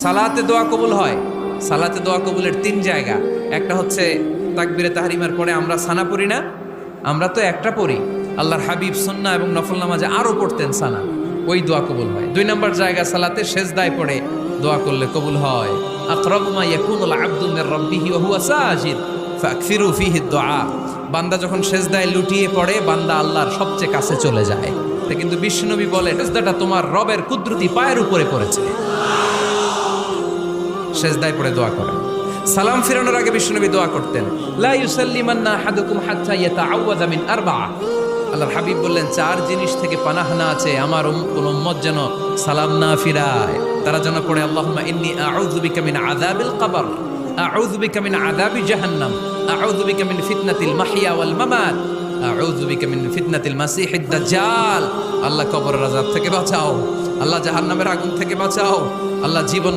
সালাতে দোয়া কবুল হয়। সালাতে দোয়া কবুলের তিন জায়গা। একটা হচ্ছে তাকবীরে তাহরিমার পরে আমরা সানা পড়ি না, আমরা তো একটা পড়ি। আল্লাহর হাবিব সুন্নাহ এবং নফল নামাজে আরো পড়তেন সানা, ওই দোয়া কবুল হয়। দুই নম্বর জায়গা সালাতে সেজদায় পড়ে দোয়া করলে কবুল হয়। আকরাবু মা ইয়াকুনুল আবদু মির রাব্বিহি ওয়া হুয়া সাজিদ ফাকসিরু ফীহি দুআ। বান্দা যখন সেজদায় লুটিয়ে পড়ে, বান্দা আল্লাহর সবচেয়ে কাছে চলে যায়। তা কিন্তু বিশ্বনবী বলে, সেজদাটা তোমার রবের কুদরতি পায়ের উপরে পড়েছে। সেজদায় পড়ে দোয়া করেন। সালাম ফিরানোর আগে বিশ্বনবী দোয়া করতেন, লা ইউসাল্লিমান্না আহাদুকুম হাত্তা ইয়াতাআওয়াযা মিন আরবা'a। আল্লাহর হাবিব বললেন, চার জিনিস থেকে পানাহ না আছে আমার কোন উম্মত যেন সালাম না ফিরায়। তারা যেন পড়ে, আল্লাহুম্মা ইন্নী আউযু বিকা মিন আযাবিল কবর, আউযু বিকা মিন আযাবি জাহান্নাম, আউযু বিকা মিন ফিতনাতিল মাহইয়া ওয়াল মামাত, আউযু বিকা মিন ফিতনাতিল মাসিহিদ দাজ্জাল। আল্লাহ কবরের আযাব থেকে বাঁচাও, আল্লাহ জাহান্নামের আগুন থেকে বাঁচাও, আল্লাহ জীবন